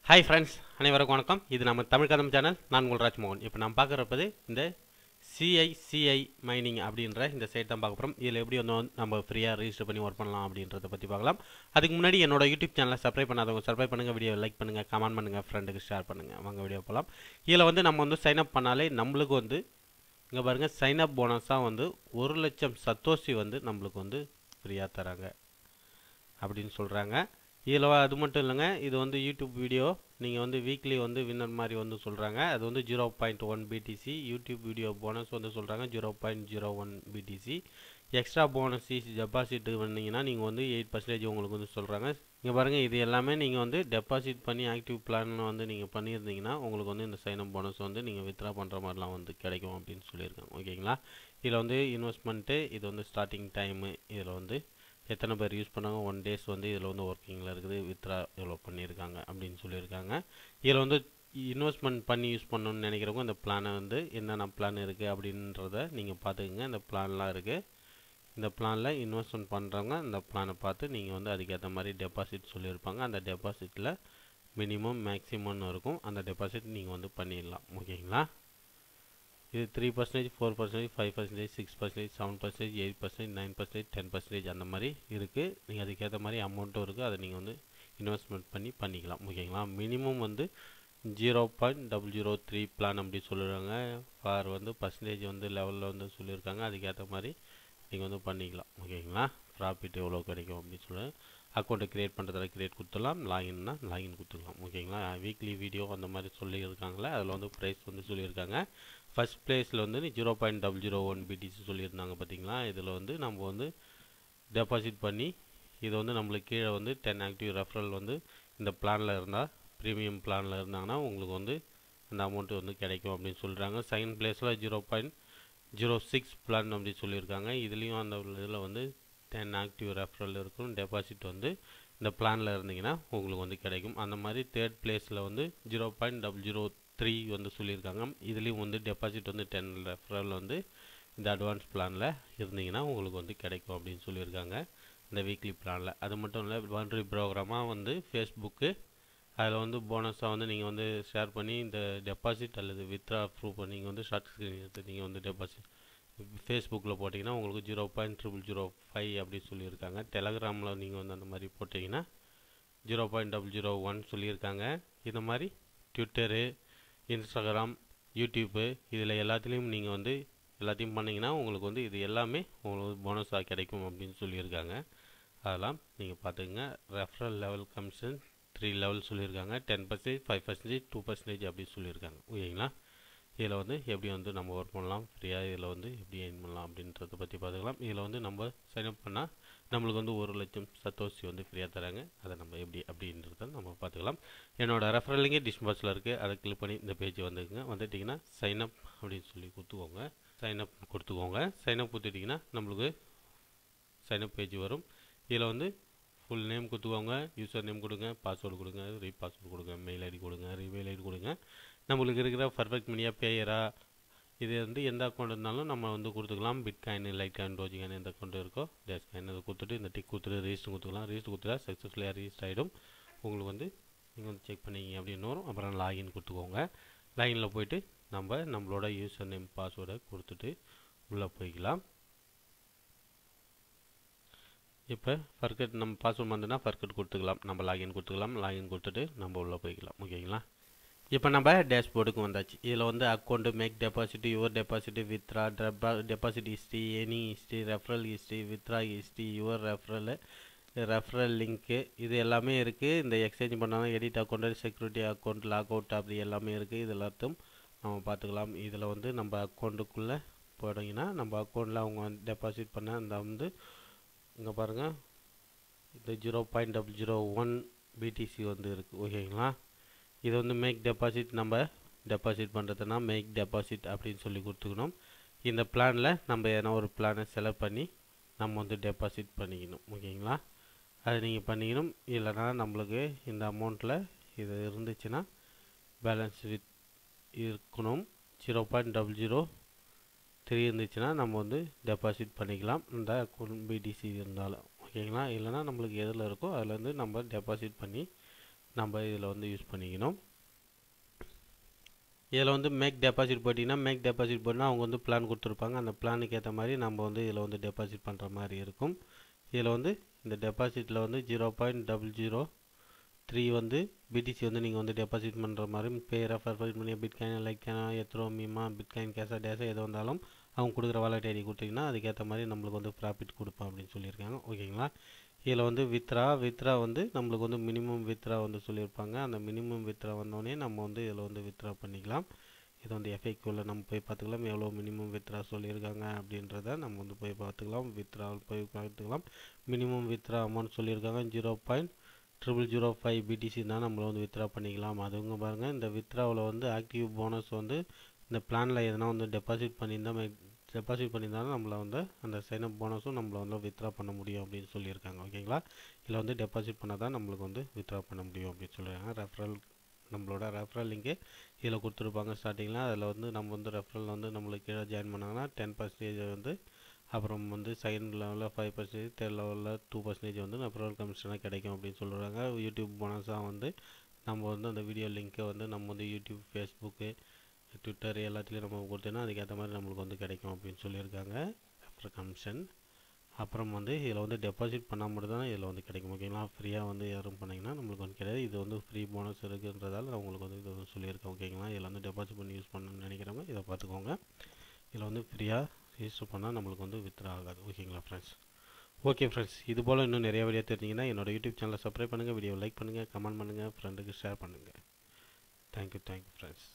Hi friends, அனைவருக்கும் வணக்கம். இது நம்ம தமிழ் கதம் சேனல். நான் உங்கள் ராஜ்மோகன். இப்போ நான் பார்க்குறப்பது இந்த சிஐசிஐ மைனிங் அப்படின்ற இந்த சைட் தான் பார்க்க போகிறோம். இதில் எப்படி வந்து நம்ம ஃப்ரீயாக ரெஜிஸ்டர் பண்ணி ஒர்க் பண்ணலாம் அப்படின்றத பற்றி பார்க்கலாம். அதுக்கு முன்னாடி என்னோட யூடியூப் சேனலை சப்ஸ்கிரைப் பண்ணாதவங்க சப்ஸ்கிரைப் பண்ணுங்கள், வீடியோ லைக் பண்ணுங்கள், கமெண்ட் பண்ணுங்கள், ஃப்ரெண்டுக்கு ஷேர் பண்ணுங்கள். வாங்க வீடியோ போகலாம். இதில் வந்து நம்ம வந்து சைன் அப் பண்ணாலே நம்மளுக்கு வந்து இங்கே பாருங்கள், சைன் அப் போனஸாக வந்து 1,00,000 சத்தோஷி வந்து நம்மளுக்கு வந்து ஃப்ரீயாக தராங்க அப்படின்னு சொல்கிறாங்க. இதில் அது மட்டும் இல்லைங்க, இது வந்து யூடியூப் வீடியோ நீங்கள் வந்து வீக்லி வந்து வின்னர் மாதிரி வந்து சொல்கிறாங்க. அது வந்து 0.1 பிடிசி. யூடியூப் வீடியோ போனஸ் வந்து சொல்கிறாங்க 0.01 பிடிசி. எக்ஸ்ட்ரா போனஸ் டெபாசிட் வந்தீங்கன்னா நீங்கள் வந்து 8% உங்களுக்கு வந்து சொல்கிறாங்க. இங்கே பாருங்கள், இது எல்லாமே நீங்கள் வந்து டெபாசிட் பண்ணி ஆக்டிவ் பிளான் வந்து நீங்கள் பண்ணியிருந்தீங்கன்னா உங்களுக்கு வந்து இந்த சைன் அப் போனஸ் வந்து நீங்கள் வித்ரா பண்ணுற மாதிரிலாம் வந்து கிடைக்கும் அப்படின்னு சொல்லியிருக்காங்க. ஓகேங்களா? இதில் வந்து இன்வெஸ்ட்மெண்ட்டு, இது வந்து ஸ்டார்டிங் டைமு, இதில் வந்து எத்தனை பேர் யூஸ் பண்ணாங்க, 1 டேஸ் வந்து இதில் வந்து ஒர்க்கிங்கில் இருக்குது, வித்ரா எவ்வளோ பண்ணியிருக்காங்க அப்படின்னு சொல்லியிருக்காங்க. இதில் வந்து இன்வெஸ்ட்மெண்ட் பண்ணி யூஸ் பண்ணணும்னு நினைக்கிறவங்க இந்த பிளானை வந்து என்னென்ன பிளான் இருக்குது அப்படின்றத நீங்கள் பார்த்துக்குங்க. இந்த பிளான்லாம் இருக்குது. இந்த பிளானில் இன்வெஸ்ட்மெண்ட் பண்ணுறவங்க இந்த பிளானை பார்த்து நீங்கள் வந்து அதுக்கேற்ற மாதிரி டெபாசிட் சொல்லியிருப்பாங்க. அந்த டெபாசிட்டில் மினிமம் மேக்ஸிமம்னு இருக்கும். அந்த டெபாசிட் நீங்கள் வந்து பண்ணிடலாம். ஓகேங்களா? இது 3%, 4%, 5%, 6%, 7%, 8%, 9%, 10% அந்த மாதிரி இருக்குது. நீங்கள் அதுக்கேற்ற மாதிரி அமௌண்ட்டும் இருக்குது. அதை நீங்கள் வந்து இன்வெஸ்ட்மெண்ட் பண்ணிக்கலாம். ஓகேங்களா? மினிமம் வந்து 0.003 பிளான் அப்படி சொல்லுறாங்க. ஃபார் வந்து பர்சன்டேஜ் வந்து லெவலில் வந்து சொல்லியிருக்காங்க. அதுக்கேற்ற மாதிரி நீங்கள் வந்து பண்ணிக்கலாம். ஓகேங்களா? ப்ராஃபிட் எவ்வளோ கிடைக்கும் அப்படின்னு சொல்லுங்கள். அக்கௌண்ட்டை க்ரியேட் பண்ணுறதுல க்ரியேட் கொடுத்துடலாம். லாகின்னா லாகின் கொடுத்துக்கலாம். ஓகேங்களா? வீக்லி வீடியோ அந்த மாதிரி சொல்லியிருக்காங்களே, அதில் வந்து ப்ரைஸ் வந்து சொல்லியிருக்காங்க. ஃபஸ்ட் ப்ளேஸில் வந்து 0.001 பிடிசி சொல்லியிருந்தாங்க பார்த்தீங்களா? இதில் வந்து நம்ம வந்து டெபாசிட் பண்ணி இது வந்து நம்மளுக்கு கீழே வந்து 10 ஆக்டிவ் ரெஃபரல் வந்து இந்த பிளானில் இருந்தால், ப்ரீமியம் பிளானில் இருந்தாங்கன்னா உங்களுக்கு வந்து அந்த அமௌண்ட்டு வந்து கிடைக்கும் அப்படின்னு சொல்கிறாங்க. செகண்ட் ப்ளேஸில் 0.06 பிளான் அப்படி சொல்லியிருக்காங்க. இதுலேயும் அந்த இதில் வந்து 10 ஆக்டிவ் ரெஃபரல் இருக்கும். டெபாசிட் வந்து இந்த பிளானில் இருந்தீங்கன்னா உங்களுக்கு வந்து கிடைக்கும். அந்த மாதிரி தேர்ட் பிளேஸில் வந்து 0.003 வந்து சொல்லியிருக்காங்க. இதுலேயும் வந்து டெபாசிட் வந்து 10 ரெஃபரல் வந்து இந்த அட்வான்ஸ் பிளானில் இருந்தீங்கன்னா உங்களுக்கு வந்து கிடைக்கும் அப்படின்னு சொல்லியிருக்காங்க இந்த வீக்லி பிளானில். அது மட்டும் இல்லை, பவுண்டரி ப்ரோக்ராமாக வந்து ஃபேஸ்புக்கு அதில் வந்து போனஸாக வந்து நீங்கள் வந்து ஷேர் பண்ணி இந்த டெபாசிட் அல்லது வித்ரா ப்ரூவ் பண்ணி நீங்கள் வந்து ஷார்ட் ஸ்க்ரீன் எடுத்து நீங்கள் வந்து டெபாசிட் ஃபேஸ்புக்கில் போட்டிங்கன்னா உங்களுக்கு 0.005 அப்படி சொல்லியிருக்காங்க. டெலகிராமில் நீங்கள் வந்து அந்த மாதிரி போட்டிங்கன்னா 0.001 சொல்லியிருக்காங்க. இந்த மாதிரி ட்விட்டரு, இன்ஸ்டாகிராம், யூடியூப்பு இதில் எல்லாத்துலேயும் நீங்கள் வந்து எல்லாத்தையும் பண்ணிங்கன்னா உங்களுக்கு வந்து இது எல்லாமே உங்களுக்கு போனஸாக கிடைக்கும் அப்படின்னு சொல்லியிருக்காங்க. அதெல்லாம் நீங்கள் பார்த்துக்குங்க. ரெஃபரல் லெவல் கமிஷன் 3 லெவல் சொல்லியிருக்காங்க. 10%, 5%, 2% அப்படி சொல்லியிருக்காங்க. ஓகேங்களா? இதில் வந்து எப்படி வந்து நம்ம ஒர்க் பண்ணலாம், ஃப்ரீயாக இதில் வந்து எப்படி எர்ன் பண்ணலாம் அப்படின்றத பற்றி பார்த்துக்கலாம். இதில் வந்து நம்ம சைன்அப் பண்ணால் நம்மளுக்கு வந்து 1,00,000 சத்தோஷி வந்து ஃப்ரீயாக தராங்க. அதை நம்ம எப்படி அப்படின்றத நம்ம பார்த்துக்கலாம். என்னோடய ரெஃபரல் லிங்கே டிஸ்கிரிப்ஷனில் இருக்குது. அதை கிளிக் பண்ணி இந்த பேஜ் வந்துக்குங்க. வந்துட்டிங்கன்னா சைன்அப் அப்படின்னு சொல்லி கொடுத்துக்கோங்க. சைன்அப் கொடுத்துக்கோங்க. சைன்அப் கொடுத்துட்டிங்கன்னா நம்மளுக்கு சைன்அப் பேஜ் வரும். இதில் வந்து ஃபுல் நேம் கொடுத்துக்கோங்க, யூசர் நேம் கொடுங்க, பாஸ்வேர்டு கொடுங்க, பாஸ்வேர்டு கொடுங்க, மெயில் ஐடி கொடுங்க, மெயில் ஐடி கொடுங்க. நம்மளுக்கு இருக்கிற பர்ஃபெக்ட் மணியாக பேயரா இது வந்து எந்த அக்கௌண்ட் இருந்தாலும் நம்ம வந்து கொடுத்துக்கலாம். பிட்காயின், லைட் காயின், டோஜிகாயின் எந்த அக்கௌண்ட் இருக்கோ டேஸ் காயின் அதை கொடுத்துட்டு இந்த டிக் கொடுத்துட்டு ரெஜிஸ்டர் கொடுத்துக்கலாம். ரெஜிஸ்டர் கொடுத்துட்டா சக்ஸஸ்ஃபுல்லாக ரெஜிஸ்டர் ஆகிடும். உங்களுக்கு வந்து நீங்கள் வந்து செக் பண்ணிங்க அப்படின்னு வரும். அப்புறம் லாகின் கொடுத்துக்கோங்க. லாகினில் போய்ட்டு நம்மளோட யூசர் நேம் பாஸ்வேர்டை கொடுத்துட்டு உள்ளே போய்க்கலாம். இப்போ ஃபர்கட் நம்ம பாஸ்வேர்ட் வந்துன்னா ஃபர்கட் கொடுத்துக்கலாம். நம்ம லாகின் கொடுத்துக்கலாம். லாகின் கொடுத்துட்டு நம்ம உள்ளே போய்க்கலாம். ஓகேங்களா? இப்போ நம்ம டேஷ்போர்டுக்கு வந்தாச்சு. இதில் வந்து account, make deposit, your deposit, withdraw, deposit history, any history, referral history, withdraw history, your referral லிங்க்கு இது எல்லாமே இருக்குது. இந்த எக்ஸ்சேஞ்ச் பண்ணாலும் edit account, security account, log out அப்படி எல்லாமே இருக்குது. இது எல்லாத்தையும் நம்ம பார்த்துக்கலாம். இதில் வந்து நம்ம அக்கௌண்ட்டுக்குள்ளே போனீங்கன்னா நம்ம அக்கௌண்ட்டில் அவங்க டெபாசிட் பண்ண அந்த வந்து இங்கே பாருங்கள், இந்த 0.001 பிடிசி வந்து இருக்குது. ஓகேங்களா? இது வந்து மேக் டெபாசிட், நம்ம டெபாசிட் பண்ணுறதுனா மேக் டெபாசிட் அப்படின்னு சொல்லி கொடுத்துக்கணும். இந்த பிளானில் நம்ம எதனா ஒரு பிளானை செலக்ட் பண்ணி நம்ம வந்து டெபாசிட் பண்ணிக்கணும். ஓகேங்களா? அது நீங்கள் பண்ணிக்கணும். இல்லைனா நம்மளுக்கு இந்த அமௌண்ட்டில் இது இருந்துச்சுன்னா பேலன்ஸ் இருக்கணும். 0.003 இருந்துச்சுன்னா நம்ம வந்து டெபாசிட் பண்ணிக்கலாம். இந்த அக்கௌண்ட் பிடிசி இருந்தாலும். ஓகேங்களா? இல்லைனா நம்மளுக்கு எதில் இருக்கோ அதில் வந்து நம்ம டெபாசிட் பண்ணி நம்ம இதில் வந்து யூஸ் பண்ணிக்கணும். இதில் வந்து மேக் டெபாசிட் போட்டிங்கன்னா மேக் டெபாசிட் போட்டினா அவங்க வந்து பிளான் கொடுத்துருப்பாங்க. அந்த பிளானுக்கு ஏற்ற மாதிரி நம்ம வந்து இதில் வந்து டெபாசிட் பண்ணுற மாதிரி இருக்கும். இதில் வந்து இந்த டெபாசிட்டில் வந்து 0.003 வந்து பிடிசி வந்து நீங்கள் வந்து டெபாசிட் பண்ணுற மாதிரி பே ரெஃபர் பண்ணி பிட்காயின் லைக்கான எத்ரோமிமா பிட்காயின் கேஷா டேஷா எது வந்தாலும் அவங்க கொடுக்குற வாலெட் ஐடி கொடுத்தீங்கன்னா அதுக்கேற்ற மாதிரி நம்மளுக்கு வந்து ப்ராஃபிட் கொடுப்போம் அப்படின்னு சொல்லியிருக்காங்க. ஓகேங்களா. இதில் வந்து வித்ரா வந்து நம்மளுக்கு வந்து மினிமம் வித்ரா வந்து சொல்லியிருப்பாங்க. அந்த மினிமம் வித்ரா வந்தோடனே நம்ம வந்து இதில் வந்து வித்ரா பண்ணிக்கலாம். இது வந்து எஃப்ஏக்யூவில் நம்ம போய் பார்த்துக்கலாம் எவ்வளோ மினிமம் வித்ரா சொல்லியிருக்காங்க அப்படின்றத நம்ம வந்து போய் பார்த்துக்கலாம். வித்ரா போய் பார்த்துக்கலாம். மினிமம் வித்ரா அமௌண்ட் சொல்லியிருக்காங்க 0.0005 பிடிசி தான் நம்மளை வந்து வித்ரா பண்ணிக்கலாம். அதுங்க பாருங்கள், இந்த வித்ராவில் வந்து ஆக்டிவ் போனஸ் வந்து இந்த பிளானில் எதனா வந்து டெபாசிட் பண்ணியிருந்தாலும் நம்மளை வந்து அந்த சைனப் போனஸும் நம்மளை வந்து வித்ரா பண்ண முடியும் அப்படின்னு சொல்லியிருக்காங்க. ஓகேங்களா. இதில் வந்து டெபாசிட் பண்ணால் தான் நம்மளுக்கு வந்து வித்ரா பண்ண முடியும் அப்படின்னு சொல்லியிருக்காங்க. நம்மளோட ரெஃபரல் லிங்க்கு இதில் கொடுத்துருப்பாங்க ஸ்டார்டிங்கில். அதில் வந்து நம்ம வந்து ரெஃபரல் வந்து நம்மளுக்கு கீழே ஜாயின் பண்ணாங்கன்னா 10% வந்து, அப்புறம் வந்து செகண்ட் லெவலில் 5%, தேர்ட் லெவலில் 2% வந்து ரெஃபரல் கமிஷனாக கிடைக்கும் அப்படின்னு சொல்கிறாங்க. யூடியூப் போனஸாக வந்து நம்ம வந்து அந்த வீடியோ லிங்க்கை வந்து நம்ம வந்து யூடியூப், ஃபேஸ்புக்கு, ட்விட்டர் எல்லாத்துலேயும் நம்ம கொடுத்தோன்னா அதுக்கேற்ற மாதிரி நம்மளுக்கு வந்து கிடைக்கும் அப்படின்னு சொல்லியிருக்காங்க ரெஃபரல் கமிஷன். அப்புறம் வந்து இதில் வந்து டெபாசிட் பண்ணால் மட்டும் தான் இதில் வந்து கிடைக்கும். ஓகேங்களா. ஃப்ரீயாக வந்து யாரும் பண்ணிங்கன்னா நம்மளுக்கு வந்து கிடையாது. இது வந்து ஃப்ரீ போனஸ் இருக்குன்றதால நான் உங்களுக்கு வந்து இது வந்து சொல்லியிருக்கேன். ஓகேங்களா. இதில் வந்து டெபாசிட் பண்ணி யூஸ் பண்ணணும்னு நினைக்கிறவங்க இதை பார்த்துக்கோங்க. இதில் வந்து ஃப்ரீயாக ரிஜிஸ்டர் பண்ணால் நம்மளுக்கு வந்து வித்ரா ஆகாது. ஓகேங்களா ஃப்ரெண்ட்ஸ். ஓகே ஃப்ரெண்ட்ஸ், இது போல் இன்னும் நிறைய வீடியோ தெரிஞ்சிங்கன்னா என்னோட யூடியூப் சேனலை சப்ஸ்கிரைப் பண்ணுங்கள், வீடியோ லைக் பண்ணுங்கள், கமெண்ட் பண்ணுங்கள், ஃப்ரெண்டுக்கு ஷேர் பண்ணுங்கள். Thank you friends.